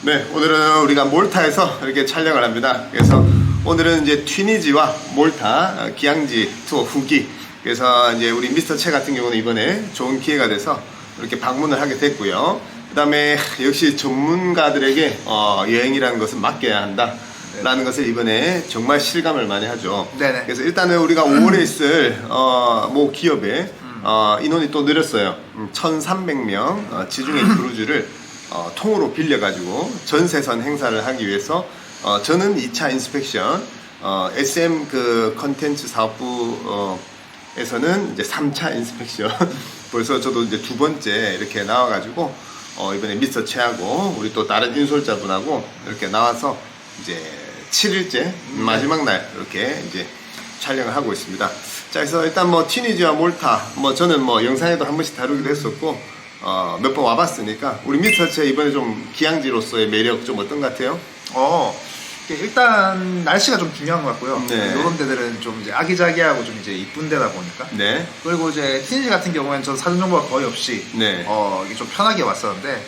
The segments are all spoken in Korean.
네, 오늘은 우리가 몰타에서 이렇게 촬영을 합니다. 그래서 오늘은 이제 튀니지와 몰타 기항지 투어 후기. 그래서 이제 우리 미스터 채 같은 경우는 이번에 좋은 기회가 돼서 이렇게 방문을 하게 됐고요. 그 다음에 역시 전문가들에게 여행이라는 것은 맡겨야 한다. 라는 것을 이번에 정말 실감을 많이 하죠. 네네. 그래서 일단은 우리가 5월에 있을 모 기업에 인원이 또 늘었어요. 1,300명 지중해 크루즈를 통으로 빌려가지고 전세선 행사를 하기 위해서 저는 2차 인스펙션, SM 그 컨텐츠 사업부에서는 이제 3차 인스펙션 벌써 저도 이제 두 번째 이렇게 나와가지고 이번에 미스터 채하고 우리 또 다른 인솔자분하고 이렇게 나와서 이제 7일째 마지막 날 이렇게 이제 촬영을 하고 있습니다. 자, 그래서 일단 뭐 튀니지와 몰타 저는 뭐 영상에도 한 번씩 다루기도 했었고 몇 번 와봤으니까 우리 미스터 채 이번에 좀 기항지로서의 매력 좀 어떤 것 같아요? 일단 날씨가 좀 중요한 것 같고요. 네. 이런 데들은 좀 이제 아기자기하고 좀 이제 이쁜 데다 보니까. 네. 그리고 이제 튀니지 같은 경우에는 전 사전 정보가 거의 없이 네. 이게 좀 편하게 왔었는데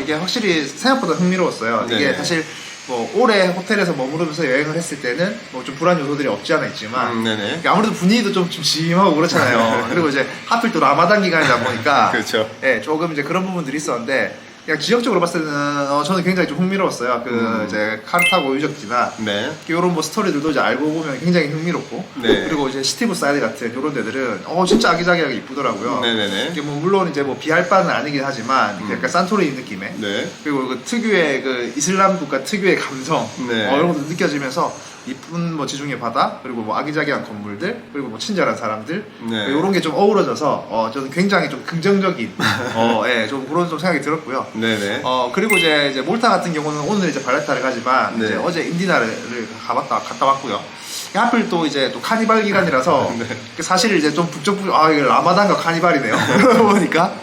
이게 확실히 생각보다 흥미로웠어요. 이게 네. 사실 뭐 오래 호텔에서 머무르면서 여행을 했을 때는 뭐 좀 불안 요소들이 없지 않아 있지만 네네. 아무래도 분위기도 좀 심하고 그렇잖아요. 그리고 이제 하필 또 라마단 기간이다 보니까 그렇죠. 예, 조금 이제 그런 부분들이 있었는데 그냥 지역적으로 봤을 때는 저는 굉장히 좀 흥미로웠어요. 이제 카르타고 유적지나 네. 이런 뭐 스토리들도 이제 알고 보면 굉장히 흥미롭고 네. 그리고 이제 시티브 사이드 같은 이런 데들은 진짜 아기자기하게 이쁘더라고요. 네네네. 이게 뭐 물론 이제 뭐 비할 바는 아니긴 하지만 약간 산토리니 느낌의 네. 그리고 그 특유의 그 이슬람 국가 특유의 감성 네. 이런 것도 느껴지면서 이쁜 뭐 지중해 바다 그리고 뭐 아기자기한 건물들 그리고 뭐 친절한 사람들 네. 이런 게 좀 어우러져서 저는 굉장히 좀 긍정적인 예, 좀 그런 좀 생각이 들었고요. 네네. 그리고 이제 몰타 같은 경우는 오늘 이제 발레타를 가지만 네. 이제 어제 인디나를 갔다 왔고요. 하필 또 이제 또 카니발 기간이라서 네. 사실 이제 좀 북적북적 이게 라마단과 카니발이네요. 그러다 보니까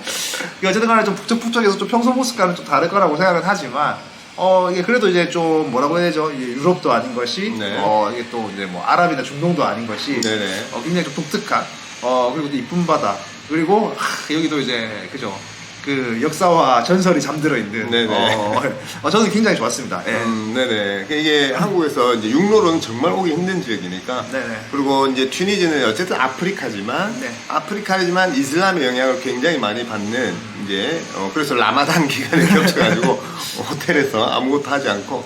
어쨌든 간에 좀 북적북적해서 좀 평소 모습과는 좀 다를 거라고 생각은 하지만 이게 그래도 이제 좀 뭐라고 해야 되죠? 이제 유럽도 아닌 것이 네. 이게 또 이제 뭐 아랍이나 중동도 아닌 것이 네네. 굉장히 좀 독특한 그리고 또 이쁜 바다 그리고 여기도 이제 그죠? 그 역사와 전설이 잠들어 있는 네네. 저는 굉장히 좋았습니다. 예. 네네. 이게 한국에서 이제 육로로는 정말 오기 힘든 지역이니까. 네네. 그리고 이제 튀니지는 어쨌든 아프리카지만, 네. 아프리카지만 이슬람의 영향을 굉장히 많이 받는 이제 그래서 라마단 기간에 겹쳐가지고 호텔에서 아무것도 하지 않고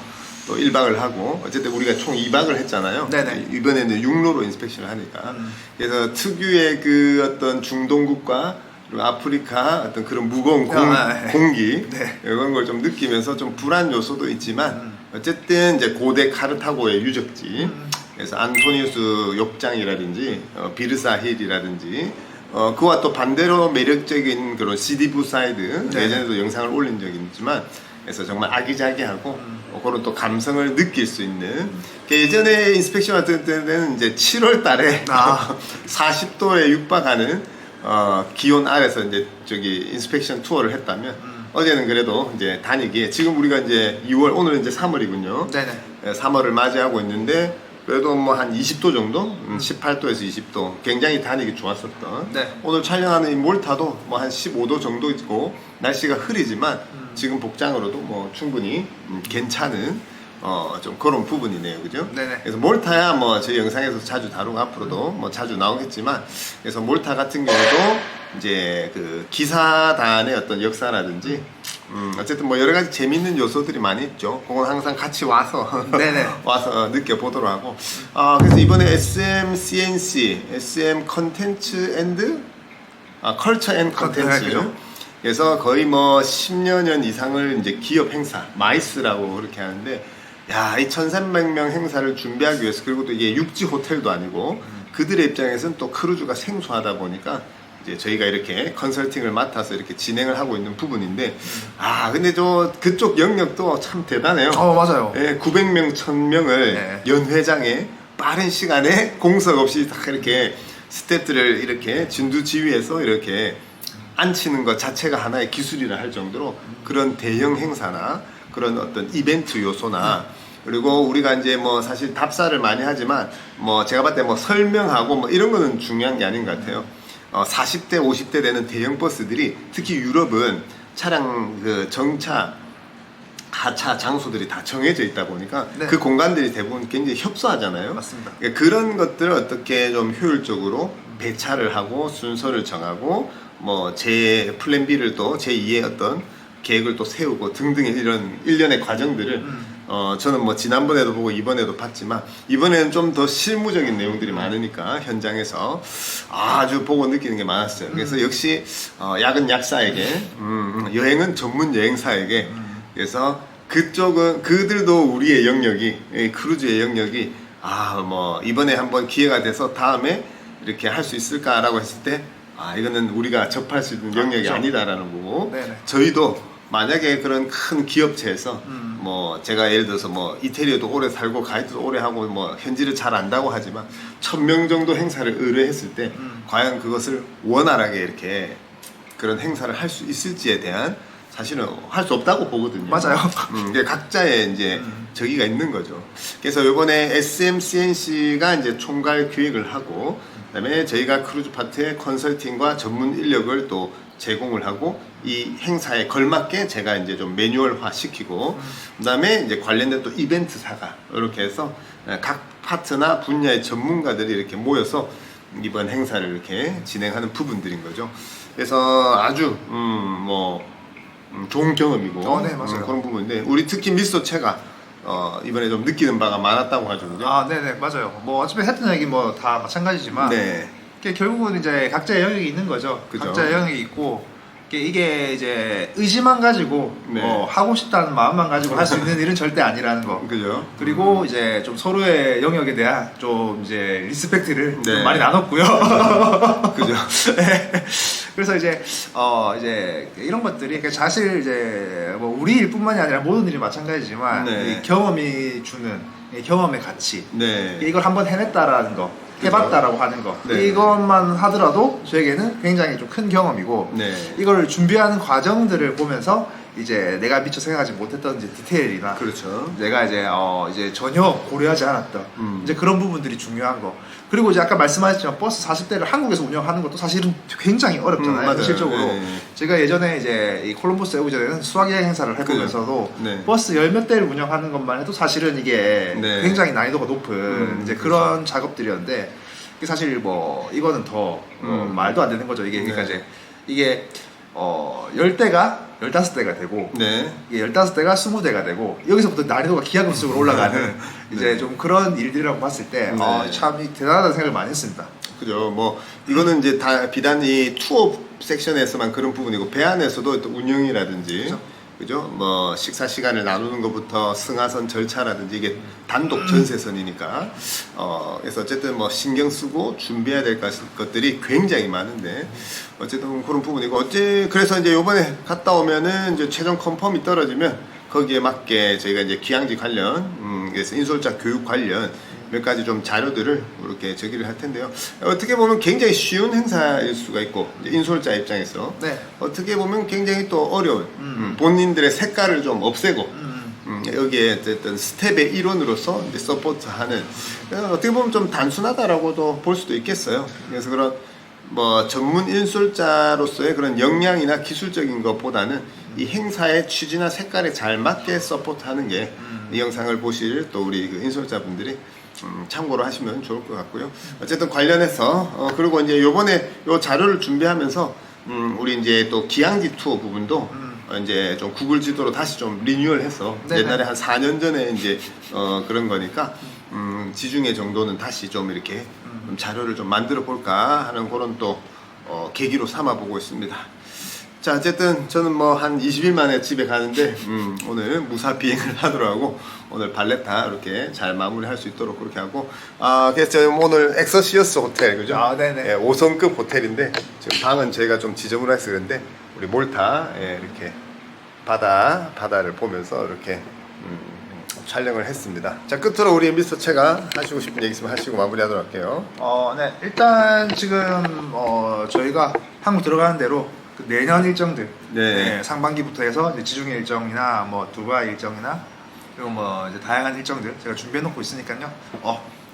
또 1박을 하고 어쨌든 우리가 총 2박을 했잖아요. 네네. 이번에는 육로로 인스펙션을 하니까. 그래서 특유의 그 어떤 중동국과 그리고 아프리카 어떤 그런 무거운 공기 네. 이런 걸 좀 느끼면서 좀 불안 요소도 있지만 어쨌든 이제 고대 카르타고의 유적지 그래서 안토니우스 욕장이라든지 비르사 힐이라든지 그와 또 반대로 매력적인 그런 시디부 사이드 네. 예전에도 영상을 올린 적이 있지만 그래서 정말 아기자기하고 그런 또 감성을 느낄 수 있는 예전에 인스펙션 같은 때는 이제 7월 달에 40도에 육박하는 기온 아래서 이제 저기 인스펙션 투어를 했다면 어제는 그래도 이제 다니기에 지금 우리가 이제 2월 오늘은 이제 3월이군요. 네네. 3월을 맞이하고 있는데 그래도 뭐 한 20도 정도, 18도에서 20도 굉장히 다니기 좋았었던. 네. 오늘 촬영하는 이 몰타도 뭐 한 15도 정도 있고 날씨가 흐리지만 지금 복장으로도 뭐 충분히 괜찮은. 좀 그런 부분이네요, 그죠? 네네. 그래서 몰타야 뭐 저희 영상에서 자주 다루고 앞으로도 뭐 자주 나오겠지만, 그래서 몰타 같은 경우도 이제 그 기사단의 어떤 역사라든지, 어쨌든 뭐 여러 가지 재밌는 요소들이 많이 있죠. 그건 항상 같이 와서 네네. 와서 느껴보도록 하고, 그래서 이번에 SM CNC, SM 컨텐츠 앤드 컬처 앤 컨텐츠. 그죠? 그래서 거의 뭐 10여 년 이상을 이제 기업 행사, 마이스라고 그렇게 하는데, 야, 이 1,300명 행사를 준비하기 위해서, 그리고 또 이게 육지 호텔도 아니고, 그들의 입장에서는 또 크루즈가 생소하다 보니까, 이제 저희가 이렇게 컨설팅을 맡아서 이렇게 진행을 하고 있는 부분인데, 근데 그쪽 영역도 참 대단해요. 맞아요. 예, 900명, 1000명을 네. 연회장에 빠른 시간에 공석 없이 딱 이렇게 스태프들을 이렇게 진두지휘해서 이렇게 앉히는 것 자체가 하나의 기술이라 할 정도로 그런 대형 행사나 그런 어떤 이벤트 요소나 그리고 우리가 이제 뭐 사실 답사를 많이 하지만 뭐 제가 봤을 때 뭐 설명하고 뭐 이런 거는 중요한 게 아닌 것 같아요. 40대, 50대 되는 대형 버스들이 특히 유럽은 차량 그 정차 하차 장소들이 다 정해져 있다 보니까 네. 그 공간들이 대부분 굉장히 협소하잖아요. 맞습니다. 그러니까 그런 것들을 어떻게 좀 효율적으로 배차를 하고 순서를 정하고 뭐 제 플랜 B를 또 제2의 어떤 계획을 또 세우고 등등의 이런 일련의 과정들을 저는 뭐 지난번에도 보고 이번에도 봤지만 이번에는 좀 더 실무적인 내용들이 많으니까 현장에서 아주 보고 느끼는 게 많았어요. 그래서 역시 약은 약사에게 여행은 전문 여행사에게 그래서 그쪽은 그들도 우리의 영역이 크루즈의 영역이 뭐 이번에 한번 기회가 돼서 다음에 이렇게 할 수 있을까라고 했을 때 이거는 우리가 접할 수 있는 영역이 그렇죠. 아니다라는 거고 네네. 저희도 만약에 그런 큰 기업체에서 뭐 제가 예를 들어서 뭐 이태리에도 오래 살고 가이드도 오래 하고 뭐 현지를 잘 안다고 하지만 1000명 정도 행사를 의뢰했을 때 과연 그것을 원활하게 이렇게 그런 행사를 할 수 있을지에 대한 사실은 할 수 없다고 보거든요. 맞아요. 이게 각자의 이제 저기가 있는 거죠. 그래서 이번에 SMCNC가 이제 총괄 기획을 하고, 그다음에 저희가 크루즈 파트의 컨설팅과 전문 인력을 또 제공을 하고, 이 행사에 걸맞게 제가 이제 좀 매뉴얼화 시키고, 그다음에 이제 관련된 또 이벤트사가 이렇게 해서 각 파트나 분야의 전문가들이 이렇게 모여서 이번 행사를 이렇게 진행하는 부분들인 거죠. 그래서 아주 좋은 경험이고 네, 맞아요. 그런 부분인데 우리 특히 미소체가 이번에 좀 느끼는 바가 많았다고 하거든요. 네네, 맞아요. 뭐 어차피 했던 얘기 뭐 다 마찬가지지만 네, 이게 결국은 이제 각자의 영역이 있는 거죠. 그죠. 각자의 영역이 있고 이게 이제 의지만 가지고 네. 하고 싶다는 마음만 가지고 할 수 있는 일은 절대 아니라는 거. 그죠. 그리고 이제 좀 서로의 영역에 대한 좀 이제 리스펙트를 네. 좀 많이 나눴고요. 그죠. 네. 그래서 이제 이런 것들이 그러니까 사실 이제 뭐 우리 일뿐만이 아니라 모든 일이 마찬가지지만 네. 이 경험이 주는 이 경험의 가치, 네, 이걸 한번 해냈다라는 거, 해봤다라고 하는 거, 네. 이것만 하더라도 저에게는 굉장히 좀 큰 경험이고, 네, 이걸 준비하는 과정들을 보면서 이제 내가 미처 생각하지 못했던 이제 디테일이나 그렇죠. 내가 이제 전혀 고려하지 않았던 이제 그런 부분들이 중요한 거. 그리고 이제 아까 말씀하셨지만 버스 40대를 한국에서 운영하는 것도 사실은 굉장히 어렵잖아요. 맞아요. 실적으로. 네. 제가 예전에 이제 이 콜럼버스에 오기 전에는 수학여행 행사를 해보면서도 네. 버스 열 몇 대를 운영하는 것만 해도 사실은 이게 네. 굉장히 난이도가 높은 이제 그렇죠. 그런 작업들이었는데, 이게 사실 뭐 이거는 더 말도 안 되는 거죠. 이게 그러니까 네. 이게 10대가 15대가 되고, 네, 이게 15대가 20대가 되고, 여기서부터 난이도가 기하급수적으로 올라가는 이제 좀 그런 일들이라고 봤을 때 네. 참 대단하다는 생각을 많이 했습니다. 그죠. 뭐 이거는 이제 다 비단 이 투어 섹션에서만 그런 부분이고 배 안에서도 또 운영이라든지 그죠? 뭐 식사 시간을 나누는 것부터 승하선 절차라든지 이게 단독 전세선이니까 그래서 어쨌든 뭐 신경 쓰고 준비해야 될 것들이 굉장히 많은데 어쨌든 그런 부분이고 그래서 이제 요번에 갔다 오면은 이제 최종 컨펌이 떨어지면 거기에 맞게 저희가 이제 기항지 관련 그래서 인솔자 교육 관련 몇 가지 좀 자료들을 이렇게 저기를 할 텐데요. 어떻게 보면 굉장히 쉬운 행사일 수가 있고 이제 인솔자 입장에서 네. 어떻게 보면 굉장히 또 어려운 본인들의 색깔을 좀 없애고 여기에 어쨌든 스텝의 일원으로서 이제 서포트하는 어떻게 보면 좀 단순하다라고도 볼 수도 있겠어요. 그래서 그런 뭐 전문 인솔자로서의 그런 역량이나 기술적인 것보다는 이 행사의 취지나 색깔에 잘 맞게 서포트하는 게 이 영상을 보실 또 우리 그 인솔자분들이 참고로 하시면 좋을 것 같고요. 어쨌든 관련해서 그리고 이제 요번에 요 자료를 준비하면서 우리 이제 또 기항지 투어 부분도 이제 좀 구글 지도로 다시 좀 리뉴얼해서 네네. 옛날에 한 4년 전에 이제 그런 거니까 지중해 정도는 다시 좀 이렇게 좀 자료를 좀 만들어 볼까 하는 그런 또 계기로 삼아 보고 있습니다. 자, 어쨌든 저는 뭐 한 20일 만에 집에 가는데 오늘 무사 비행을 하도록 하고 오늘 발레타 이렇게 잘 마무리할 수 있도록 그렇게 하고 그래서 저희 오늘 엑서시어스 호텔 그죠? 네네. 예, 5성급 호텔인데 지금 방은 저희가 좀 지저분해서 그런데 우리 몰타 이렇게 바다를 보면서 이렇게 촬영을 했습니다. 자, 끝으로 우리 미스터 채가 하시고 싶은 얘기 있으면 하시고 마무리하도록 할게요. 네. 일단 지금 저희가 한국 들어가는 대로 그 내년 일정들, 네. 상반기부터 해서 이제 지중해 일정이나 뭐 두바이 일정이나 그리고 뭐 이제 다양한 일정들 제가 준비해 놓고 있으니까요.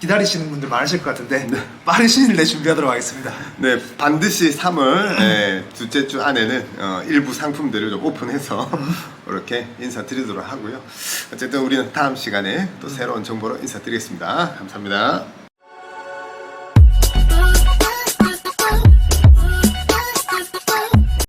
기다리시는 분들 많으실 것 같은데 빠른 시일 내에 준비하도록 하겠습니다. 네, 반드시 3월 둘째 주 안에는 일부 상품들을 좀 오픈해서 이렇게 인사드리도록 하고요. 어쨌든 우리는 다음 시간에 또 새로운 정보로 인사드리겠습니다. 감사합니다.